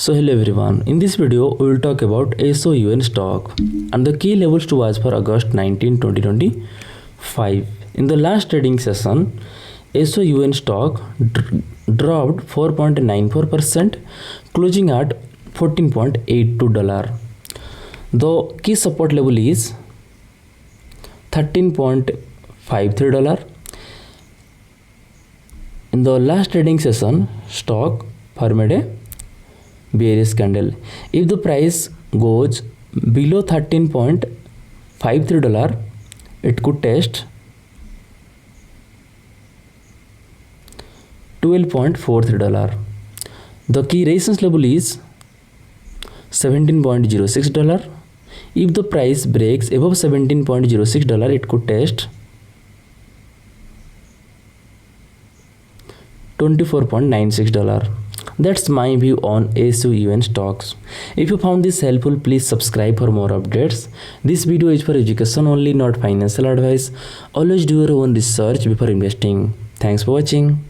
So hello everyone, in this video we will talk about SOUN stock and the key levels to watch for August 19, 2025. In the last trading session, SOUN stock dropped 4.94%, closing at $14.82. The key support level is $13.53. In the last trading session, stock formed a bearish candle. If the price goes below $13.53, it could test $12.43. The key resistance level is $17.06. If the price breaks above $17.06, it could test $24.96. That's my view on SOUN stocks. If you found this helpful, please subscribe for more updates. This video is for education only, not financial advice. Always do your own research before investing. Thanks for watching.